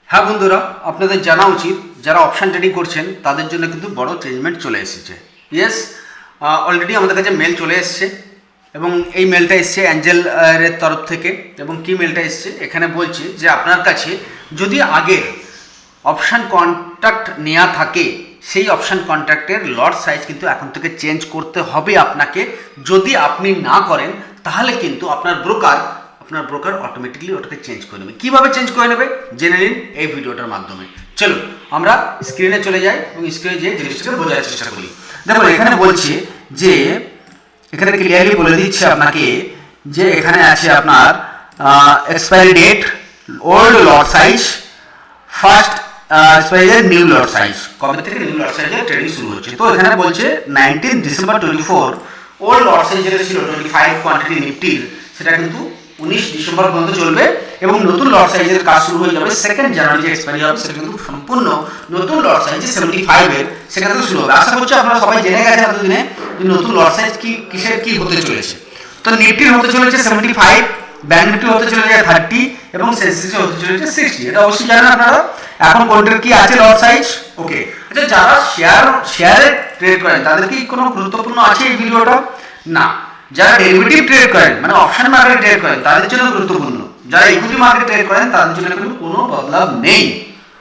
হ্যাঁ বন্ধুরা, আপনাদের জানা উচিত যারা অপশান ট্রেডিং করছেন তাদের জন্য কিন্তু বড় চেঞ্জমেন্ট চলে এসেছে। ইয়েস, অলরেডি আমাদের কাছে মেল চলে এসছে এবং এই মেলটা এসছে অ্যাঞ্জেল এর তরফ থেকে। এবং কি মেলটা এসছে এখানে বলছে যে আপনার কাছে যদি আগের অপশান কন্ট্রাক্ট নেওয়া থাকে সেই অপশান কন্ট্রাক্টের লট সাইজ কিন্তু এখন থেকে চেঞ্জ করতে হবে আপনাকে। যদি আপনি না করেন তাহলে কিন্তু আপনার ব্রোকার অটোমেটিকলি ওটাকে চেঞ্জ করে নেবে। কীভাবে চেঞ্জ করে নেবে জেনে নিন এই ভিডিওটার মাধ্যমে। চলুন আমরা স্ক্রিনে চলে যাই এবং স্ক্রিনে যে জিনিসটাকে বোঝার চেষ্টা করি। দেখুন এখানে বলছে যে এখানে ক্লিয়ারলি বলে দিচ্ছে আপনাকে যে এখানে আছে আপনার expiry date, old lot size, first expiry new lot size, কবে থেকে নিউ লট সাইজের ট্রেডিং শুরু হচ্ছে। তো এখানে বলছে 19 ডিসেম্বর 24 ওল্ড লট সাইজ যেটা ছিল 25 কোয়ান্টিটি নিফটির সেটা কিন্তু 19 ডিসেম্বর পর্যন্ত চলবে এবং নতুন লট সাইজের কাজ শুরু হয়ে যাবে 2 জানুয়ারি যে এক্সপায়ারি হবে সেটা কিন্তু সম্পূর্ণ নতুন লট সাইজ 75 এর সেখান থেকে শুরু হবে। আশা করছি আপনারা সবাই জেনে গেছেন এতদিনে যে নতুন লট সাইজ কিসের কি হতে চলেছে। তো নিফটির হতে চলেছে 75, ব্যাংক নিফটি হতে চলেছে 30 এবং সেন্সেক্স হতে চলেছে 60। এটা অবশ্যই জানেন আপনারা। এখন কোনটার কি আছে লট সাইজ? ওকে, আচ্ছা যারা শেয়ারে ট্রেড করেন তাদের কি কোনো গুরুত্বপূর্ণ আছে এই ভিডিওটা? না। যারা ডেরিভেটিভ ট্রেড করেন মানে অপশন মার্কেট ট্রেড করেন তাদের জন্য গুরুত্বপূর্ণ। যারা ইকুইটি মার্কেট ট্রেড করেন তাদের জন্য কিন্তু কোনো বদলাব নেই।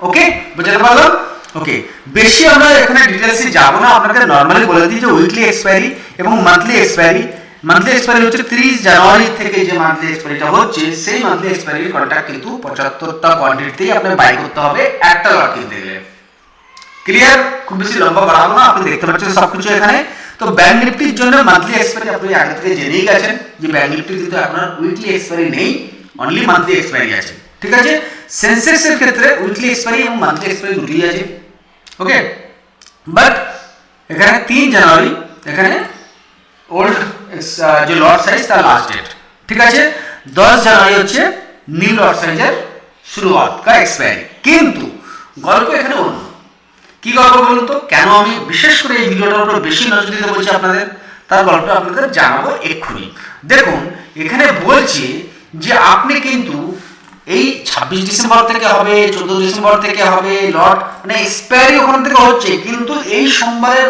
ওকে, বুঝতে পারলাম? ওকে, বেশি আমরা এখানে ডিটেইলসে যাব না। আপনাদের নরমালি বলে দিই যে উইকলি এক্সপায়ারি এবং মান্থলি এক্সপায়ারি হচ্ছে 30 জানুয়ারি থেকে যে মান্থলি এক্সপায়ারিটা হচ্ছে সেই মান্থলি এক্সপায়ারির কন্ট্রাক্ট কিন্তু 75টা কোয়ান্টিটিতেই আপনার বাই করতে হবে একটা লট কিনতে গেলে। ক্লিয়ার? খুব বেশি লম্বা বাড়াবো না, আপনি দেখতে পাচ্ছেন সবকিছু এখানে। তো ব্যাংক নিফটির জন্য মান্থলি এক্সপায়ারি আপনি আগে থেকে জেনেই গেছেন যে ব্যাংক নিফটির কিন্তু আপনার উইকলি এক্সপায়ারি নেই, অনলি মান্থলি এক্সপায়ারি আছে। ঠিক আছে? সেন্সেক্সের ক্ষেত্রে উইকলি এক্সপায়ারি এবং মান্থলি এক্সপায়ারি দুটোই আছে। ওকে, বাট এখানে 3 জানুয়ারি এখানে ওল্ড যে লট সাইজ তার লাস্ট ডেট। ঠিক আছে? 10 জানুয়ারি হচ্ছে নিউ লট সাইজের শুরুয়াত কা এক্সপায়ারি। কিন্তু গল্প এখানে অন্য। কি গল্প বলুন তো? কেন আমি বিশেষ করে এই ভিডিওটার উপর বেশি নজর দিতে বলছি আপনাদের, তার গল্পটা আপনাদের জানাবো এক্ষুনি। দেখুন এখানে বলছি যে আপনি কিন্তু এই 26 ডিসেম্বর থেকে হবে, 14 ডিসেম্বর থেকে হবে লট, মানে এক্সপায়ারি ওখান থেকে হচ্ছে। কিন্তু এই সোমবারের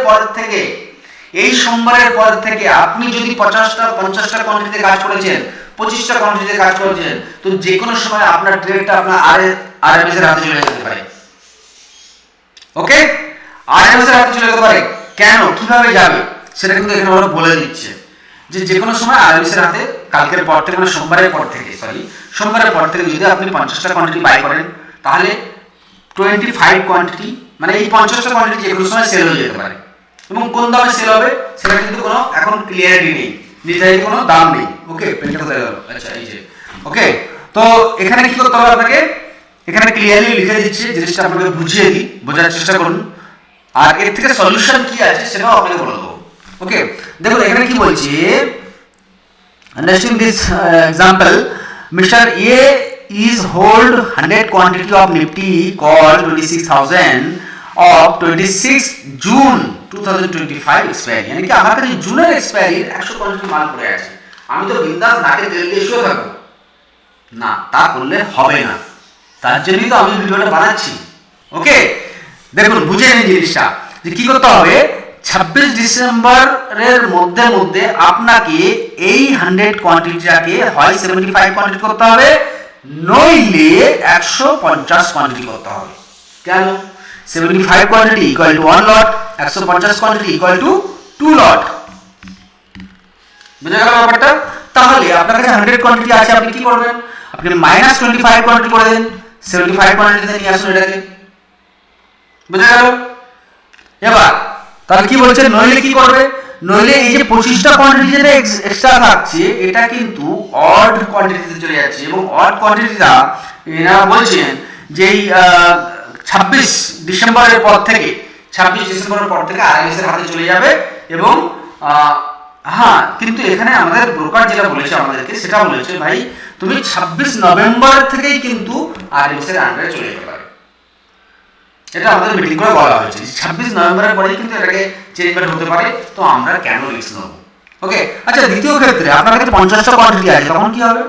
পর থেকে আপনি যদি 50টা কোয়ান্টিটিতে কাজ করেছেন, 25টা কোয়ান্টিটিতে কাজ করেছেন, তো যে কোনো সময় আপনার ট্রেডটা আপনার আরএমএস এর হাতে চলে যেতে পারে। ওকে, আরএমএস এর হাতে চলে যেতে পারে। কেন, কিভাবে যাবে সেটা কিন্তু এখানে আমরা বলে দিচ্ছে যে কোনো সময় আরএমএস এর হাতে কালকের পর থেকে মানে সোমবারের পর থেকে যদি আপনি 50টা কোয়ান্টিটি বাই করেন তাহলে 25 কোয়ান্টিটি মানে এই 50টা কোয়ান্টিটি যে কোনো সময় সেল হয়ে যেতে পারে। এবং কোন দামে সেল হবে সেটা কিন্তু কোনো এখন ক্লিয়ারিটি নেই, নির্ধারিত কোনো দাম নেই। ওকে, পেনটা কোথায় গেল? আচ্ছা এই যে। ওকে, তো এখানে কি করতে হবে আপনাকে? এখানে ক্লিয়ারলি লিখে দিচ্ছে, জিনিসটা আপনাকে বুঝিয়ে দিই, বোঝার চেষ্টা করুন। আর এর থেকে সলিউশন কি আছে সেটাও আপনাকে বলে দেবো। ওকে, দেখুন এখানে কি বলছে, understanding this example, Mr. A is hold 100 quantity of Nifty called 26,000 of 26 June 2025 expiry। यानी कि আমার কাছে জুনের এক্সপায়ারি 100 কোয়ান্টিটি মাল পড়ে আছে, আমি তো বিন্দাস নাকে তেল দিয়ে শুয়ে থাকবো না, তা করলে হবে না। তার জন্যই তো আমি ভিডিওটা বানাচ্ছি। ওকে, দেখুন বুঝে নিন জিনিসটা যে কি করতে হবে। 26 ডিসেম্বরের মধ্যে আপনাকে এই 100 কোয়ান্টিটিটাকে হয় 75 কোয়ান্টিটি করতে হবে, নইলে 150 কোয়ান্টিটি করতে হবে। কেন? 75 quantity equal to 1 lot, 150 quantity equal to 2 লট। বুঝে গেল ব্যাপারটা? তাহলে আপনার কাছে 100 কোয়ান্টিটি আছে, আপনি কি করবেন? আপনি -25 কোয়ান্টিটি করে দেন, 75 কোয়ান্টিটিতে নিয়ে আসুন এটাকে। বুঝে গেল? এবার তাহলে কি বলছে, নইলে কি করবে? নইলে এই যে 25টা কোয়ান্টিটি যেটা এক্সট্রা থাকছে এটা কিন্তু অড কোয়ান্টিটিতে চলে যাচ্ছে এবং অড কোয়ান্টিটিটা এরা বলছেন যে এই 26 ডিসেম্বরের পর থেকে আরএমএস এর হাতে চলে যাবে। এবং হ্যাঁ, কিন্তু এখানে আমাদের ব্রোকার যেটা বলেছে আমাদেরকে সেটা বলেছে ভাই তুমি 26 নভেম্বর থেকেই কিন্তু আরএমএস এর আন্ডারে চলে যেতে পারে। এটা আমাদের মিটিং করে বলা হয়েছে 26 নভেম্বরের পরেই কিন্তু এটাকে চেঞ্জমেন্ট হতে পারে। তো আমরা কেন রিস্ক নেব? ওকে, আচ্ছা দ্বিতীয় ক্ষেত্রে আপনার কাছে 50টা কোয়ান্টিটি আছে, তখন কি হবে?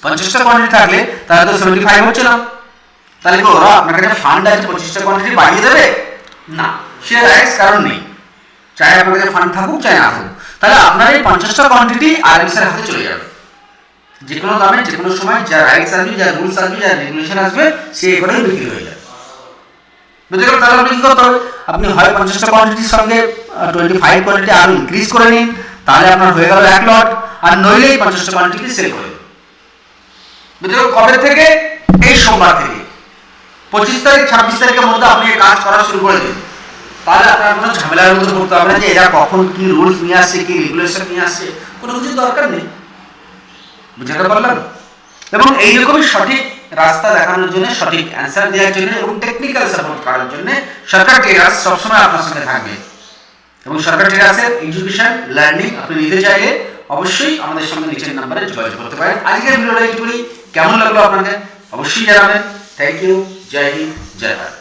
50টা কোয়ান্টিটি থাকলে তাহলে তো 75 হচ্ছে না, তাহলে কি ওরা আপনার কাছে ফান্ড আছে 25টা কোয়ান্টিটি বাড়িয়ে দেবে? না, সে রাইটস কারণ নেই, চাই আপনার কাছে ফান্ড থাকুক চাই না থাকুক। তাহলে আপনার এই 50টা কোয়ান্টিটি আরএমএস-এর হাতে চলে যাবে, যে কোনো দামে যে কোনো সময় যা রাইটস আসবে, যা রুলস আসবে, যা রেগুলেশন আসবে, সে এখানেই বিক্রি হয়ে যাবে। বুঝতে গেল? তাহলে আপনি কি করতে হবে, আপনি হয় 50টা কোয়ান্টিটির সঙ্গে 25 কোয়ান্টিটি আরো ইনক্রিজ করে নিন, তাহলে আপনার হয়ে গেল 1 লট, আর নইলেই 50টা কোয়ান্টিটি সেল করে দিন। বুঝতে গেল? কবে থেকে? এই সোমবার থেকে 25 তারিখ 26 তারিখের মধ্যে আপনি কাজ করা শুরু করে দিন। তাহলে আপনার কোনো ঝামেলার মধ্যে পড়তে হবে না যে এরা কখন কি রুলস নিয়ে আসছে, কি রেগুলেশন নিয়ে আসছে, কোনো কিছু দরকার নেই। বুঝতে পারলাম? এবং এইরকমই সঠিক রাস্তা দেখানোর জন্য, সঠিক অ্যান্সার দেওয়ার জন্য এবং টেকনিক্যাল সাপোর্ট করার জন্য সরকার ট্রেডার্স সবসময় আপনার সঙ্গে থাকবে। এবং সরকার ট্রেডার্সের এডুকেশন লার্নিং আপনি নিতে চাইলে অবশ্যই আমাদের সঙ্গে নিচের নাম্বারে যোগাযোগ করতে পারেন। আজকের ভিডিওটা একটুখানি কেমন লাগলো আপনাদের অবশ্যই জানাবেন। Thank you. জয় হিন্দ, জয় ভারত।